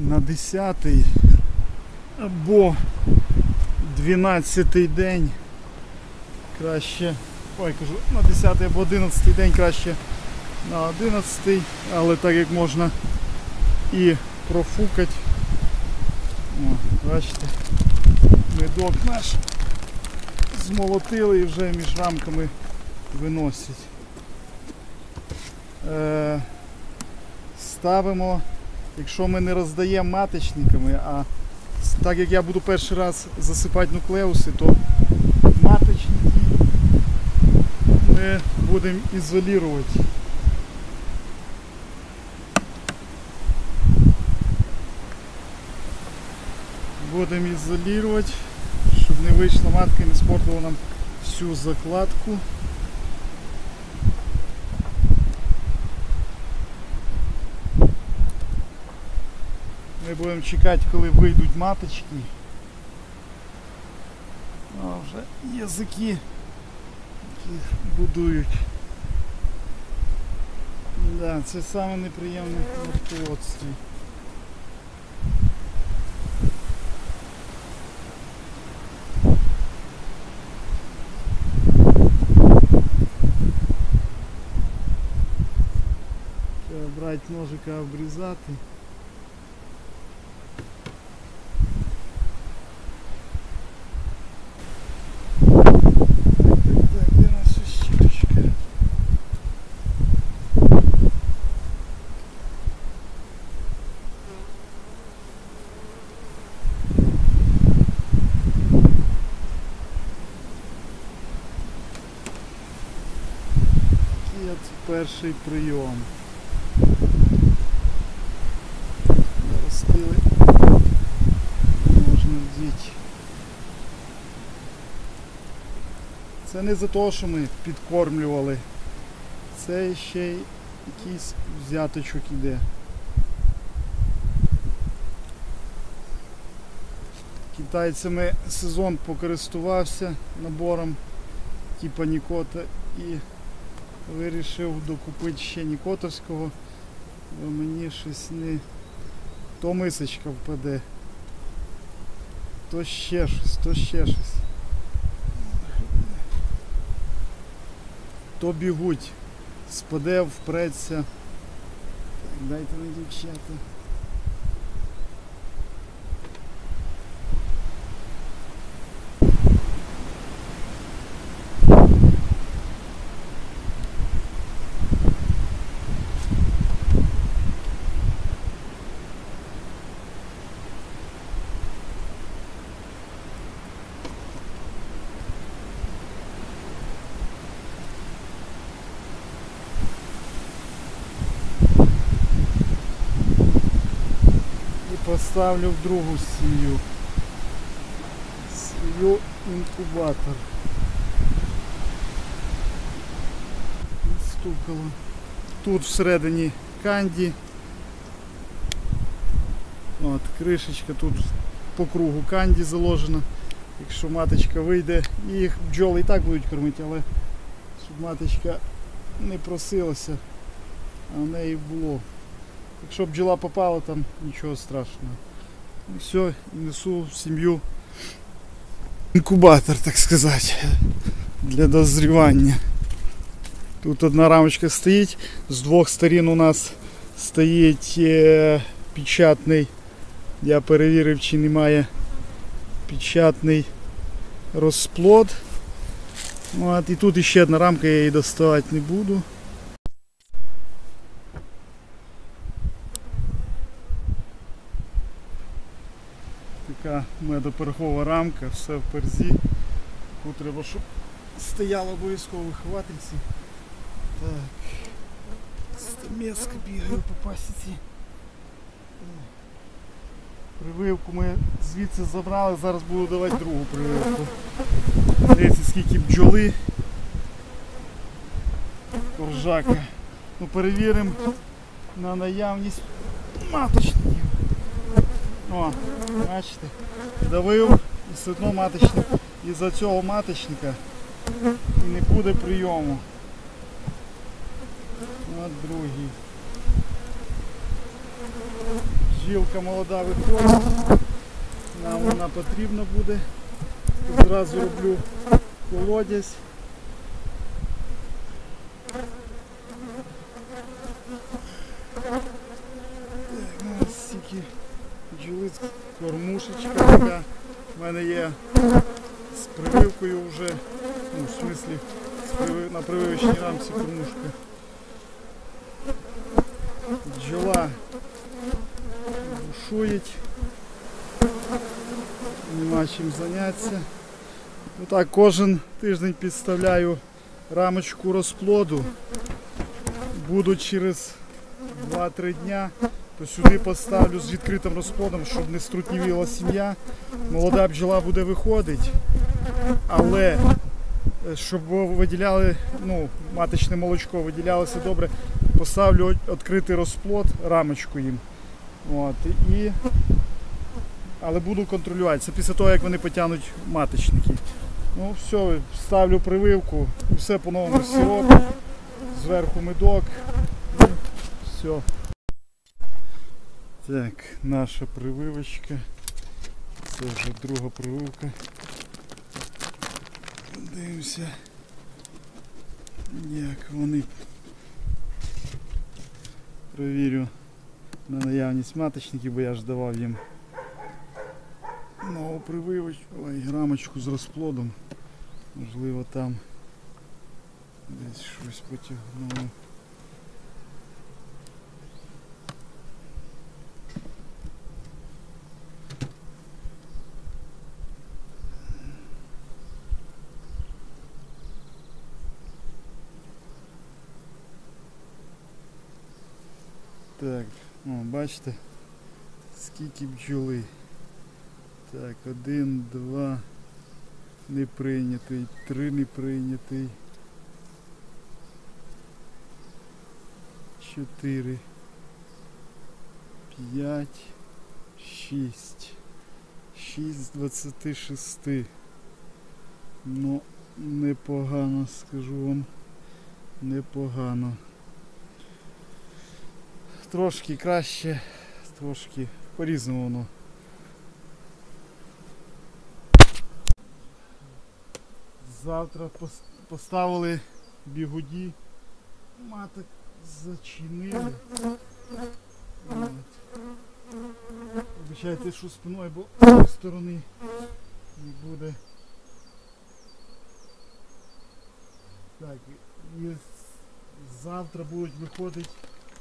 на 10-й або 12-й день краще, на 10-й або 11-й день краще на 11-й, але так як можна і профукати. О, бачите, медок наш змолотили і вже між рамками виносять. Ставимо, якщо ми не роздаємо маточниками, а так як я буду перший раз засипати нуклеуси, то маточники ми будемо ізолювати. Будемо ізолювати, щоб не вийшла матка і не спортила нам всю закладку. Ми будемо чекати, коли вийдуть маточки. А вже язики їх будують. Да, це саме неприємне в мертвоцтві. Треба брати ножика, обрізати. Перший прийом. Наростили. Можна вдіти. Це не за те, що ми підкормлювали. Це ще й якийсь взяточок іде. Китайцями сезон покористувався набором типа Нікота і вирішив докупити ще Нікотовського, бо мені щось не... То мисочка впаде, то ще щось, то ще щось. То бігуть, спаде, впреться. Так, дайте на дівчата. Поставлю в другу сім'ю. Сім'ю інкубатор. Стукало. Тут всередині канді. От, кришечка, тут по кругу канді заложена. Якщо маточка вийде, їх бджоли і так будуть кормити, але щоб маточка не просилася, а в неї було. Якщо бджола попала, там нічого страшного. І все, і несу в сім'ю інкубатор, так сказати, для дозрівання. Тут одна рамочка стоїть, з двох сторін у нас стоїть печатний, я перевірив, чи немає печатний розплод. От, і тут ще одна рамка, я її доставати не буду. Така медоперхова рамка, все в перзі. Тут треба, щоб стояло обов'язково виховательці. Так, стамеска бігаю по пасіці. Прививку ми звідси забрали, зараз буду давати другу прививку. Дивіться, скільки бджоли. Коржака. Ну, перевіримо на наявність маточників. О, бачите, давив і все одно маточник. Із-за цього маточника і не буде прийому. От другий. Бджілка молода виходить. Нам вона потрібна буде. Тут зразу роблю колодязь. Ось стільки бджоли, кормушечка така. У мене є з прививкою вже, ну, в смислі на прививочній рамці кормушка. Бджола бушують, нема чим зайнятися. Отак кожен тиждень підставляю рамочку розплоду. Буду через 2-3 дня, то сюди поставлю з відкритим розплодом, щоб не струтнівіла сім'я. Молода бджола буде виходити, але щоб виділяли, ну, маточне молочко виділялося добре, поставлю відкритий розплод, рамочку їм. От, але буду контролювати. Це після того, як вони потягнуть маточники. Ну все, ставлю прививку, все по-новому, сироп, зверху медок. І все. Так, наша прививочка. Це вже друга прививка. Дивимося, як вони. Провірю на наявність маточників, бо я ж давав їм нову прививочку, рамочку з розплодом. Можливо, там десь щось потягнуло. Так, о, бачите, скільки бджоли. Так, 1, 2, не прийнятий, 3 не прийнятий, 4, 5, 6. 6 з 26. Ну, непогано, скажу вам, непогано. Трошки краще, трошки по-різному воно. Завтра поставили бігуді, маток зачинили. Обіцяйте, що спиною, бо з цієї сторони не буде. Так, і завтра будуть виходити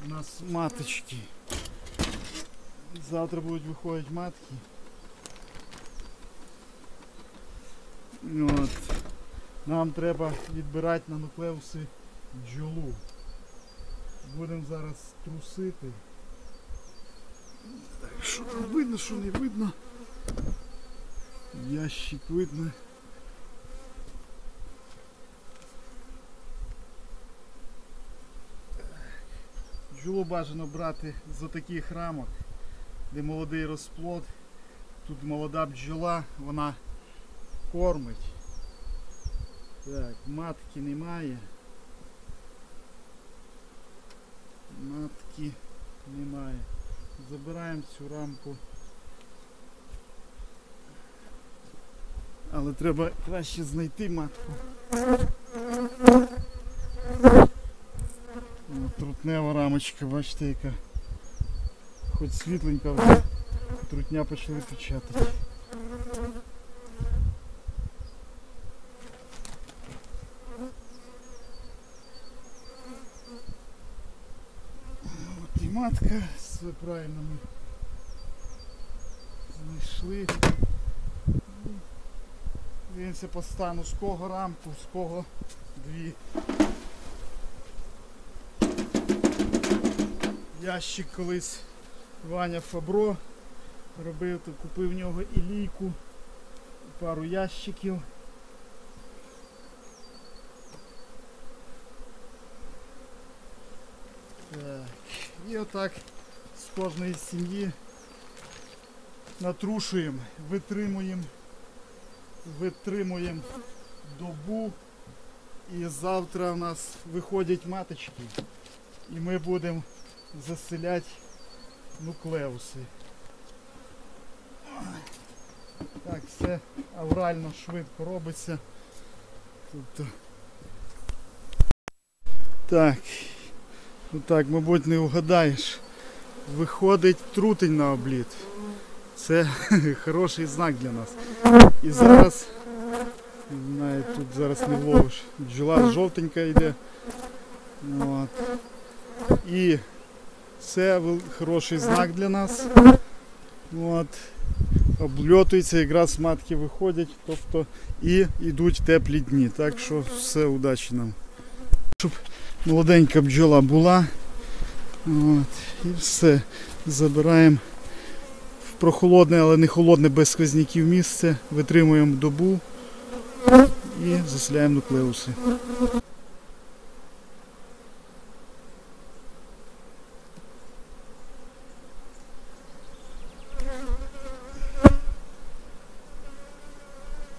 у нас маточки. Завтра будуть виходити матки. От. Нам треба відбирати на нуклеуси бджолу. Будемо зараз трусити. Так, що там видно, що не видно. Ящик видно. Бджолу бажано брати з таких рамок, де молодий розплод. Тут молода бджола, вона кормить. Так, матки немає. Матки немає. Забираємо цю рамку. Але треба краще знайти матку. Трутнева рамочка, бачите, яка хоч світленька, вже трутня почали печатати. От і матка, все правильно ми знайшли. Дивимося по стану, з кого рамку, з кого дві. Ящик колись Ваня Фабро робив, то купив в нього і лійку, пару ящиків. Так. І отак з кожної сім'ї натрушуємо, витримуємо добу, і завтра у нас виходять маточки і ми будемо заселяти нуклеуси. Так, все аврально, швидко робиться. Тобто... Так, ну так, мабуть, не вгадаєш. Виходить трутень на обліт. Це хороший знак для нас. І зараз, не знаю, тут зараз не вловиш, бджола жовтенька йде. От. І це хороший знак для нас. От. Обльотується, якраз матки виходять, тобто і йдуть теплі дні. Так що все, удачі нам. Щоб молоденька бджола була. От. І все. Забираємо в прохолодне, але не холодне, без сквозняків місце. Витримуємо добу і заселяємо нуклеуси.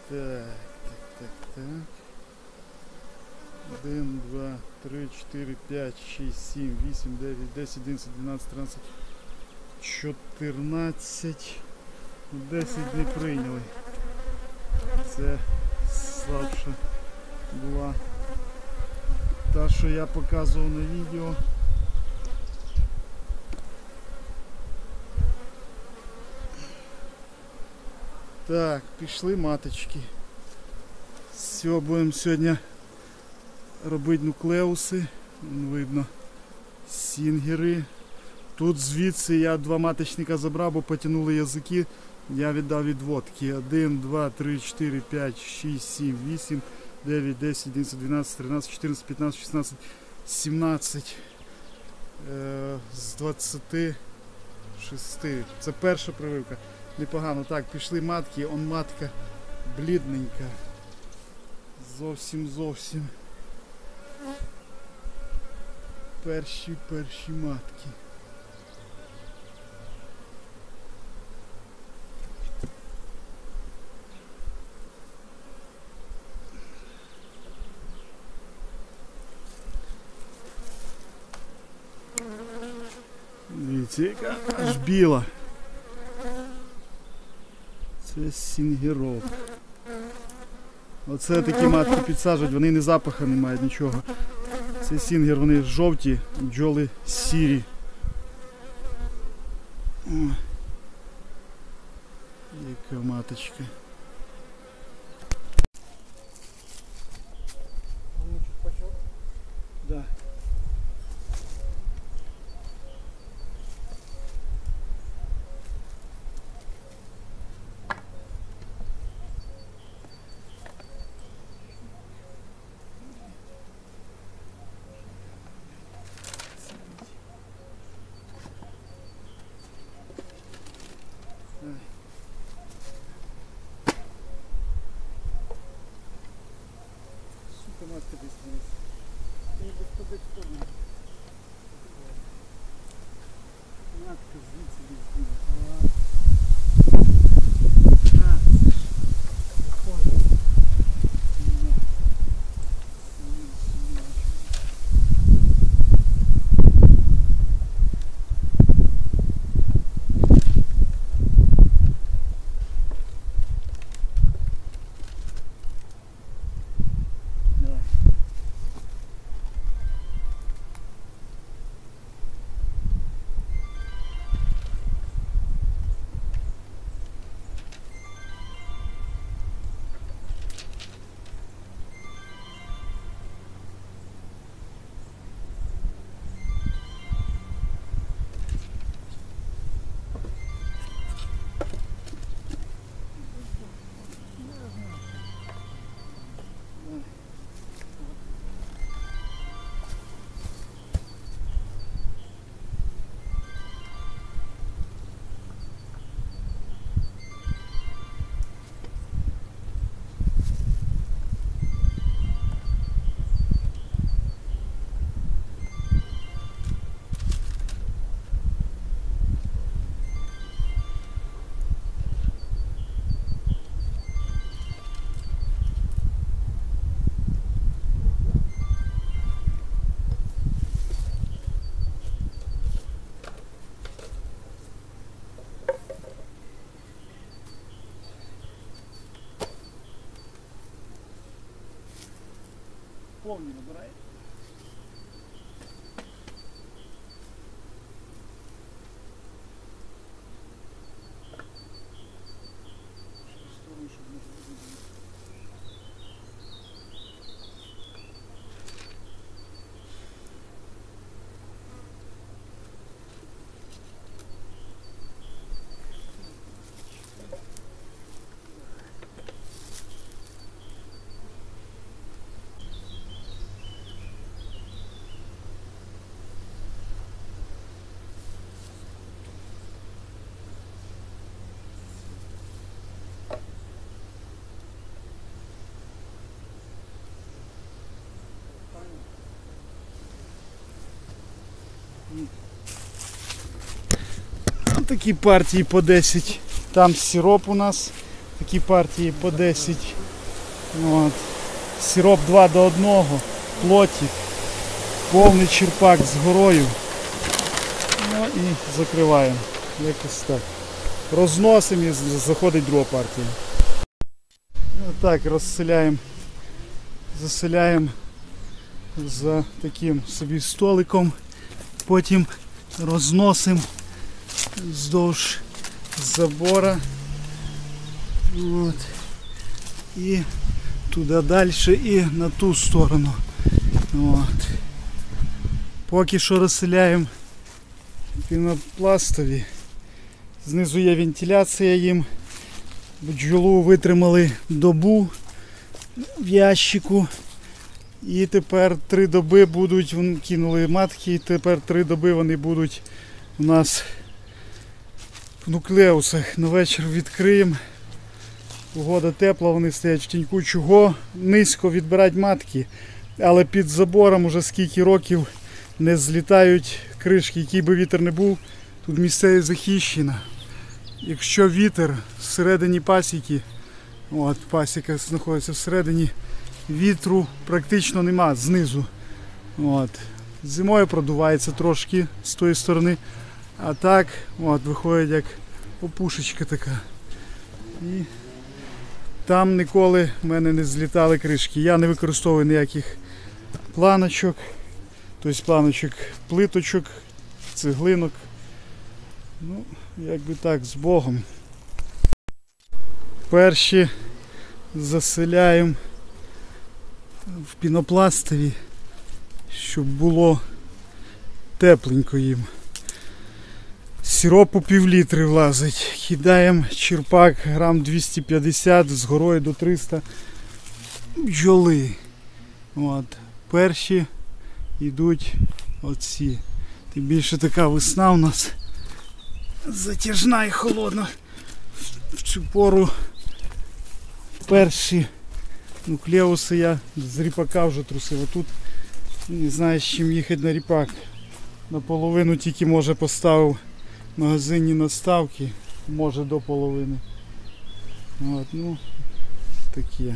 Так. 1, 2, 3, 4, 5, 6, 7, 8, 9, 10, 11, 12, 13, 14, 10 не прийняли. Це слабша була та, що я показував на відео. Так, пішли маточки. Все, будемо сьогодні робити нуклеуси. Видно сінгери. Тут звідси я 2 маточника забрав, бо потягнули язики. Я віддав відводки. 1, 2, 3, 4, 5, 6, 7, 8, 9, 10, 11, 12, 13, 14, 15, 16, 17 з 26. Це перша прививка. Непогано. Так, пішли матки. Он матка блідненька. Зовсім. Перші матки. Дивіться, яка аж біла. Це сінгеров. Оце такі матки підсаджують, вони не запаха не мають, нічого. Це сінгер, вони жовті, бджоли сірі. О, яка маточка. Да. Сука, матка десь дивись. Я без тобі входимо. Матка звідси десь дивись. повні набирає. Такі партії по 10. Там сироп у нас. Такі партії по 10. От. Сироп 2 до 1. Плотик. Повний черпак з горою. Ну і закриваємо. Якось так. Розносимо і заходить друга партія. Так, розселяємо. Заселяємо за таким собі столиком. Потім розносимо вздовж забора. От. І туди далі, і на ту сторону. От. Поки що розселяємо пінопластові. Знизу є вентиляція їм. Бджолу витримали добу в ящику. І тепер 3 доби будуть, кинули матки, і тепер 3 доби вони будуть у нас в нуклеусах. На вечір відкриємо. Погода тепла, вони стоять в тіньку. Чого низько відбирати матки, але під забором уже скільки років не злітають кришки. Який би вітер не був, тут місцевість захищена. Якщо вітер всередині пасіки, от пасіка знаходиться всередині, вітру практично нема знизу. От. Зимою продувається трошки з тої сторони, а так от, виходить як опушечка така. І там ніколи в мене не злітали кришки. Я не використовую ніяких планочок, тобто планочок, плиточок, цеглинок. Ну, якби так, з Богом. Перші заселяємо в пінопластові, щоб було тепленько їм. Сиропу пів-літри влазить. Кидаємо черпак грам 250, з горою до 300 бджоли. От. Перші йдуть оці. Тим більше така весна у нас затяжна і холодна. В цю пору перші нуклеуси я з ріпака вже трусив. А тут не знаю, з чим їхати на ріпак. Наполовину тільки, може, поставив магазинні наставки, може до половини. От, ну, таке.